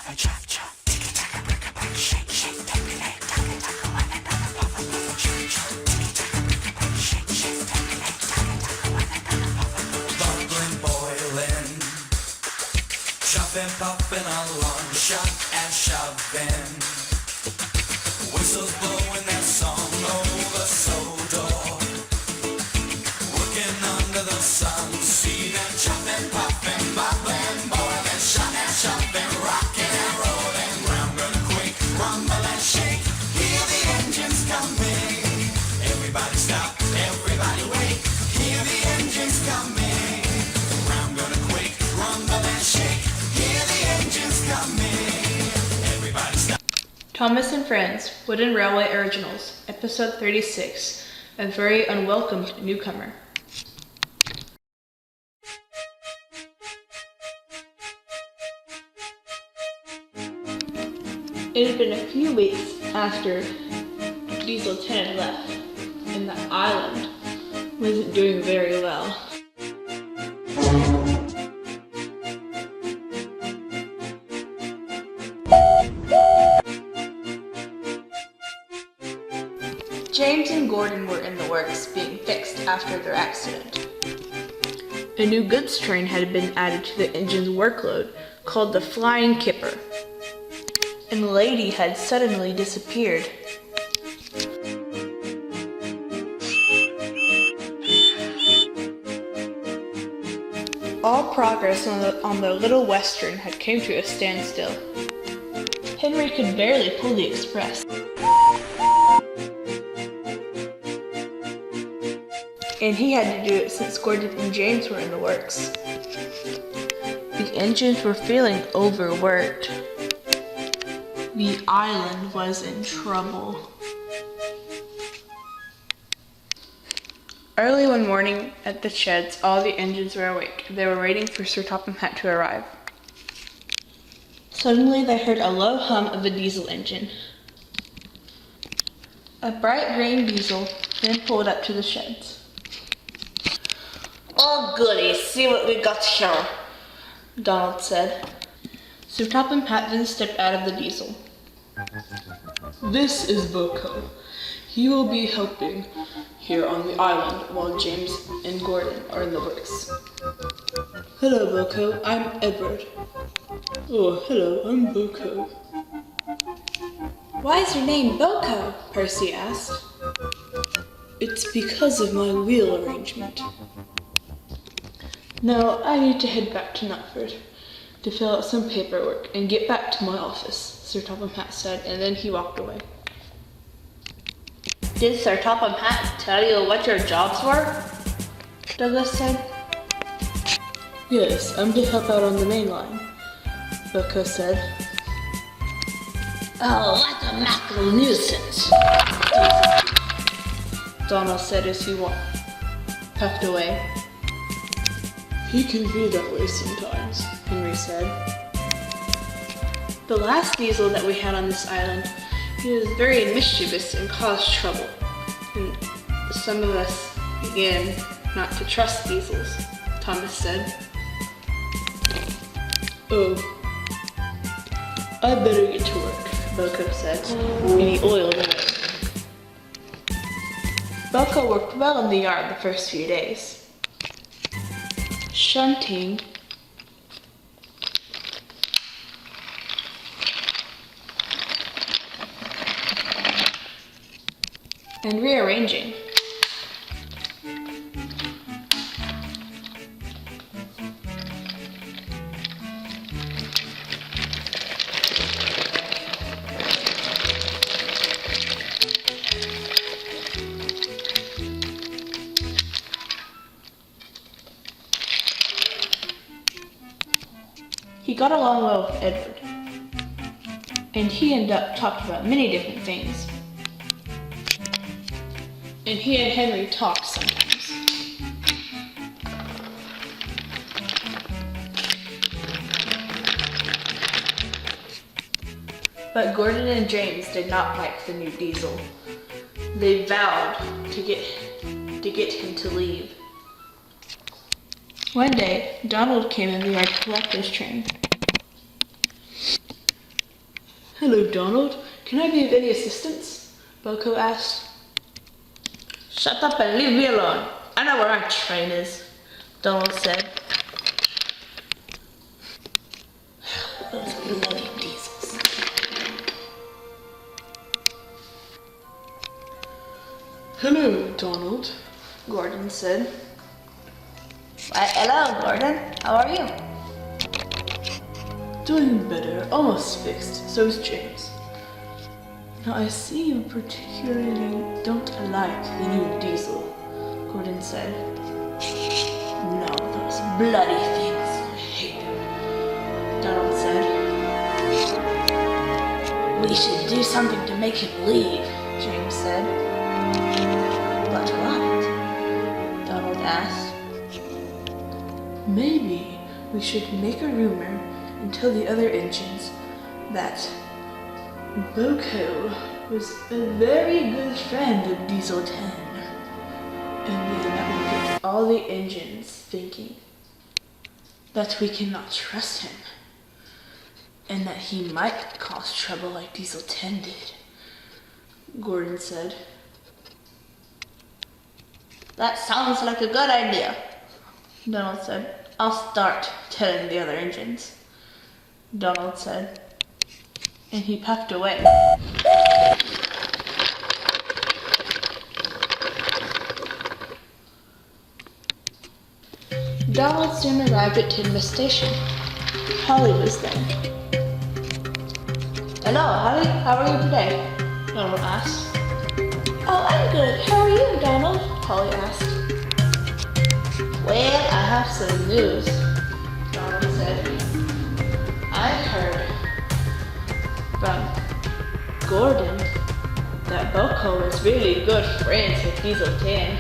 Bubbling, boiling, chopping, popping along, shot and shoving, whistles blowing their song over Sodor, working under the sun, seething, chopping, popping, bubbling, boiling, shot and shoving, rocking and rolling, ground gonna quake, rumble and shake, hear the engines coming, everybody stop, everybody wait, hear the engines coming, ground gonna quake, rumble and shake, hear the engines coming, everybody stop. Thomas and Friends, Wooden Railway Originals, Episode 36, A Very Unwelcome Newcomer. It had been a few weeks after Diesel 10 had left, and the island wasn't doing very well. James and Gordon were in the works being fixed after their accident. A new goods train had been added to the engine's workload called the Flying Kipper, and the lady had suddenly disappeared. All progress on the Little Western had come to a standstill. Henry could barely pull the express, and he had to do it since Gordon and James were in the works. The engines were feeling overworked. The island was in trouble. Early one morning at the sheds, all the engines were awake. They were waiting for Sir Topham Hatt to arrive. Suddenly they heard a low hum of a diesel engine. A bright green diesel then pulled up to the sheds. Oh goody, see what we got here, Donald said. Sir Topham Hatt then stepped out of the diesel. This is BoCo. He will be helping here on the island while James and Gordon are in the works. Hello, BoCo. I'm Edward. Oh, hello. I'm BoCo. Why is your name BoCo? Percy asked. It's because of my wheel arrangement. Now, I need to head back to Knotford to fill out some paperwork and get back to my office, Sir Topham Hatt said, and then he walked away. Did Sir Topham Hatt tell you what your jobs were? Douglas said. Yes, I'm to help out on the main line, BoCo said. Oh, what a mackerel nuisance, Donald said as he puffed away. He can be that way sometimes, Henry said. The last diesel that we had on this island, he was very mischievous and caused trouble. And some of us began not to trust diesels, Thomas said. Oh, I better get to work, BoCo said, and he oiled away. BoCo worked well in the yard the first few days, shunting and rearranging. He got along well with Edward, and he and Duck talked about many different things. And he and Henry talked sometimes. But Gordon and James did not like the new diesel. They vowed to get him to leave. One day, Donald came in the yard to collect his train. Hello, Donald. Can I be of any assistance? BoCo asked. Shut up and leave me alone. I know where my train is, Donald said. Those bloody diesels. Hello, Donald, Gordon said. Why, hello, Gordon. How are you? Doing better, almost fixed. So is James. Now I see you particularly don't like the new diesel, Gordon said. No, those bloody things. I hate them, Donald said. We should do something to make him leave, James said. But what? Donald asked. Maybe we should make a rumor and tell the other engines that BoCo was a very good friend of Diesel 10. And then that will get all the engines thinking that we cannot trust him. And that he might cause trouble like Diesel 10 did, Gordon said. That sounds like a good idea. Donald said. I'll start telling the other engines, Donald said. And he puffed away. Donald soon arrived at Tinmouth Station. Holly was there. Hello, Holly. How are you today? Donald asked. Oh, I'm good. How are you, Donald? Holly asked. Well, I have some news, Donald said. I heard from Gordon that BoCo is really good friends with Diesel 10,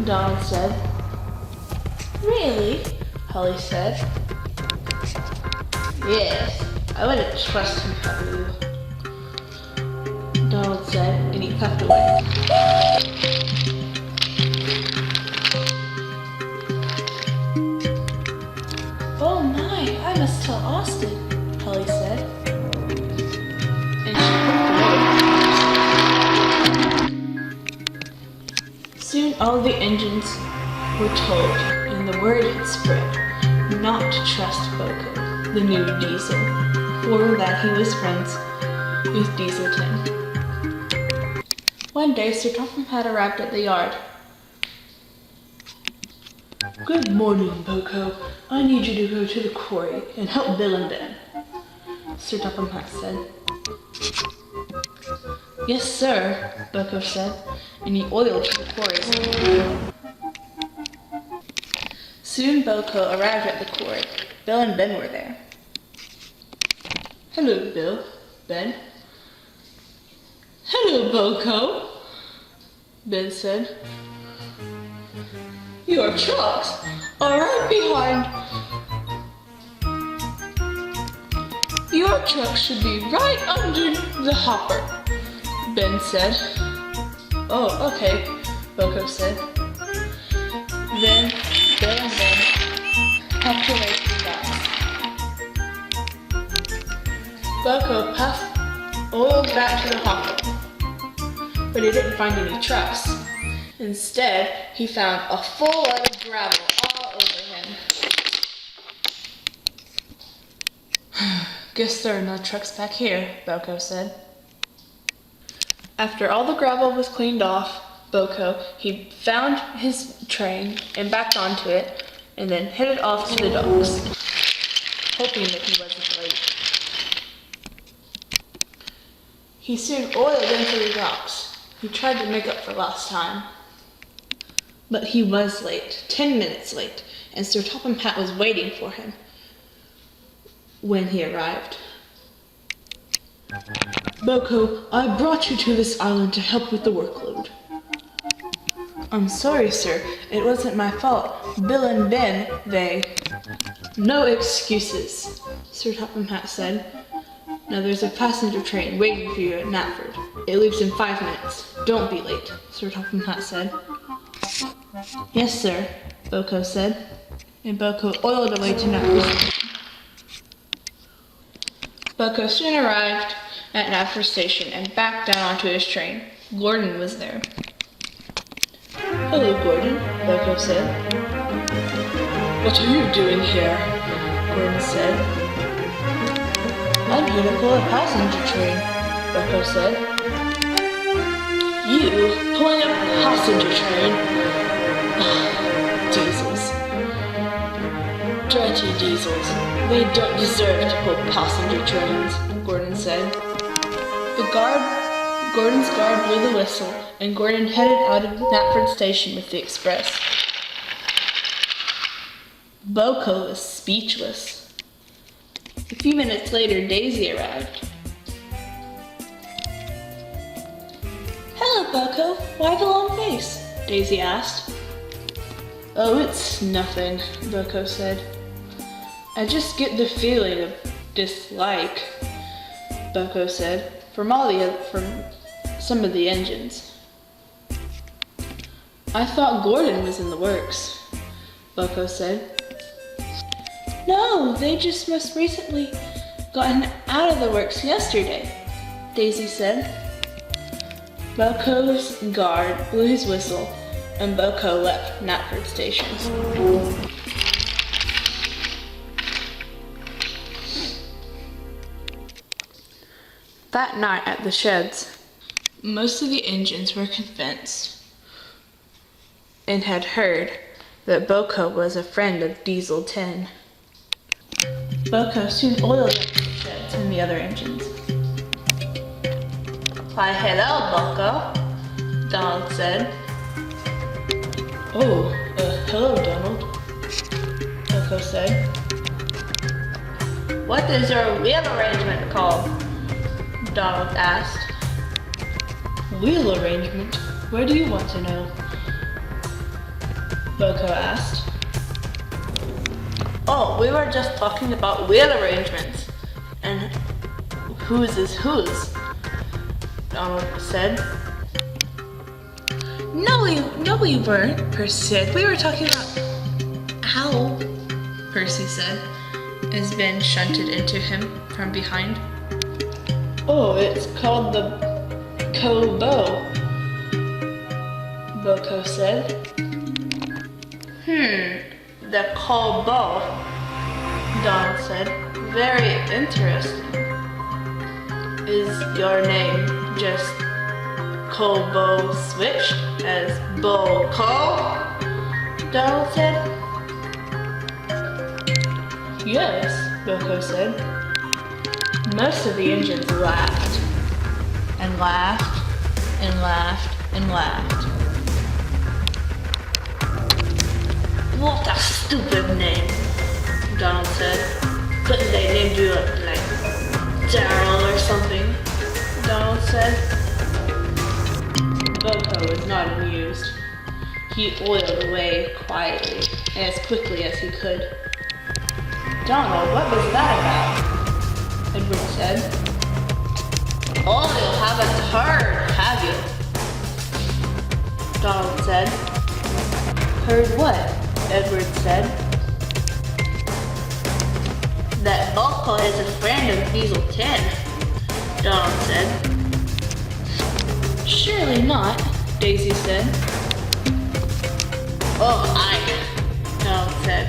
Donald said. Really? Holly said. Yes, I wouldn't trust him if I were you, Donald said, and he puffed away. Oh my, I must tell Austin, Holly said. And she puffed away. Soon all the engines were told, and the word had spread not to trust BoCo, the new diesel, for that he was friends with Diesel 10. One day, Sir Topham had arrived at the yard. Good morning, BoCo. I need you to go to the quarry and help Bill and Ben, Sir Topham Hatt said. Yes, sir, BoCo said, and he oiled to the quarry. Soon BoCo arrived at the quarry. Bill and Ben were there. Hello, Bill. Ben. Hello, BoCo, Ben said. Your trucks are right behind. Your truck should be right under the hopper, Ben said. Oh, okay, BoCo said. Then Bill and Ben puffed away to the docks. BoCo puffed oil back to the hopper, but he didn't find any trucks. Instead, he found a full load of gravel all over him. Guess there are no trucks back here, BoCo said. After all the gravel was cleaned off, BoCo, he found his train and backed onto it, and then headed off to the docks, hoping that he wasn't late. He soon oiled into the docks. He tried to make up for lost time. But he was late, 10 minutes late, and Sir Topham Hatt was waiting for him when he arrived. BoCo, I brought you to this island to help with the workload. I'm sorry, sir. It wasn't my fault. Bill and Ben, No excuses, Sir Topham Hatt said. Now there's a passenger train waiting for you at Knapford. It leaves in 5 minutes. Don't be late, Sir Topham Hatt said. Yes, sir, BoCo said, and BoCo oiled away to Knapford. BoCo soon arrived at Knapford Station and backed down onto his train. Gordon was there. "Hello, Gordon," BoCo said. "What are you doing here?" Gordon said. "I'm here to pull a passenger train," BoCo said. "You pulling a passenger train? Diesels. Dirty diesels. They don't deserve to pull passenger trains," Gordon said. Gordon's guard blew the whistle, and Gordon headed out of Knapford Station with the express. BoCo was speechless. A few minutes later, Daisy arrived. "Hello, BoCo. Why the long face?" Daisy asked. "Oh, it's nothing," BoCo said. "I just get the feeling of dislike," BoCo said, from some of the engines. "I thought Gordon was in the works," BoCo said. "No, they just most recently gotten out of the works yesterday," Daisy said. BoCo's guard blew his whistle, and BoCo left Knapford Station. That night at the sheds, most of the engines were convinced and had heard that BoCo was a friend of Diesel 10. BoCo soon oiled up the sheds and the other engines. "Why, hello, BoCo," Donald said. "Oh, hello, Donald," BoCo said. "What is your wheel arrangement called?" Donald asked. "Wheel arrangement? Where do you want to know?" BoCo asked. "Oh, we were just talking about wheel arrangements. And whose is whose?" Donald said. No, we weren't," Percy said. "We were talking about Owl," Percy said, as Ben shunted into him from behind. "Oh, it's called the Kobo," BoCo said. The Kobo," Donald said. "Very interesting. Is your name just Kobo switched as BoCo?" Donald said. "Yes," BoCo said. Most of the engines laughed, and laughed, and laughed, and laughed. "What a stupid name," Donald said. "Couldn't they name you like Daryl or something?" Donald said. BoCo was not amused. He oiled away quietly and as quickly as he could. "Donald, what was that about?" Edward said. "Oh, you haven't heard, have you?" Donald said. "Heard what?" Edward said. "That BoCo is a friend of Diesel 10, Donald said. "Surely not," Daisy said. "Oh, Donald said.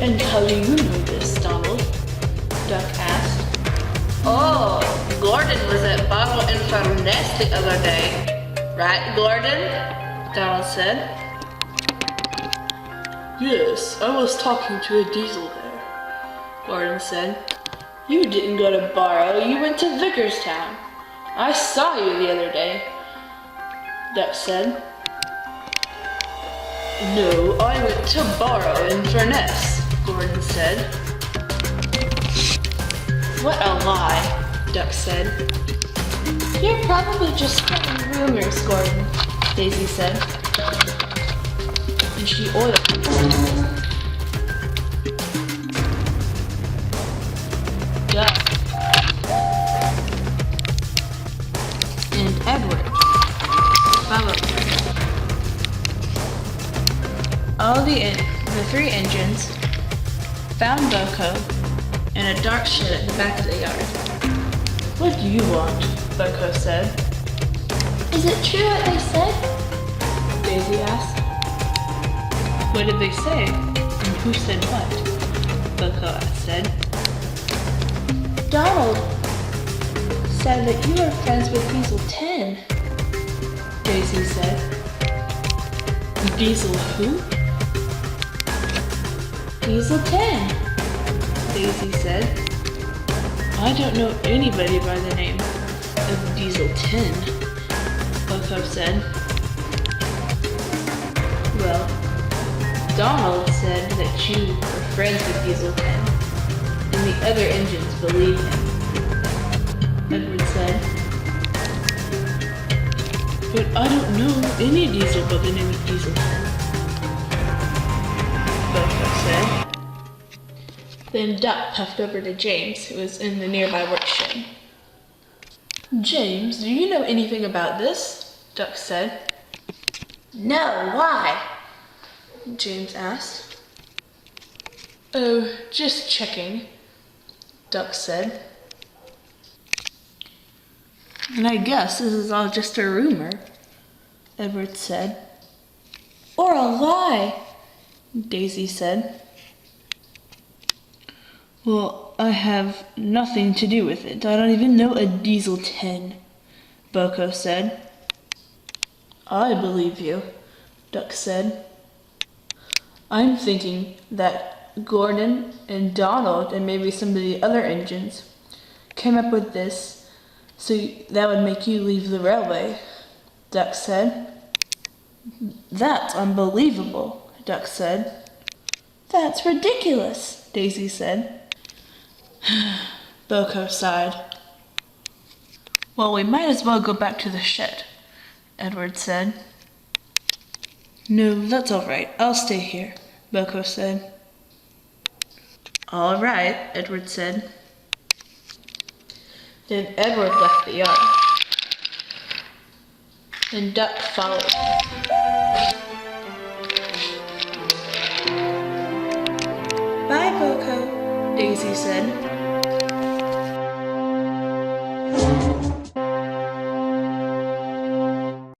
"And how do you know this, Donald?" Duck asked. "Oh, Gordon was at Bottle Inverness the other day. Right, Gordon?" Donald said. "Yes, I was talking to a diesel there," Gordon said. "You didn't go to Barrow, you went to Vickerstown. I saw you the other day," Duck said. "No, I went to Barrow Inverness," Gordon said. "What a lie," Duck said. "You're probably just spreading rumors, Gordon," Daisy said. And she oiled. Duck and Edward followed her. All the three engines found BoCo and a dark shed at the back of the yard. What do you want? BoCo said. Is it true what they said? Daisy asked. What did they say? And who said what? BoCo said. Donald said that you are friends with Diesel 10. Daisy said. Diesel who? Diesel 10. Daisy said. I don't know anybody by the name of Diesel 10, BoCo said. Well, Donald said that you were friends with Diesel 10, and the other engines believe him, Edward said. But I don't know any Diesel by the name of Diesel 10, BoCo said. Then Duck puffed over to James, who was in the nearby work shed. James, do you know anything about this? Duck said. No, why? James asked. Oh, just checking, Duck said. And I guess this is all just a rumor, Edward said. Or a lie, Daisy said. Well, I have nothing to do with it. I don't even know a Diesel 10, BoCo said. I believe you, Duck said. I'm thinking that Gordon and Donald and maybe some of the other engines came up with this so that would make you leave the railway, Duck said. That's unbelievable, Duck said. that's ridiculous, Daisy said. BoCo sighed. Well, we might as well go back to the shed, Edward said. No, that's all right. I'll stay here, BoCo said. All right, Edward said. Then Edward left the yard. Then Duck followed. Bye, BoCo, Daisy said.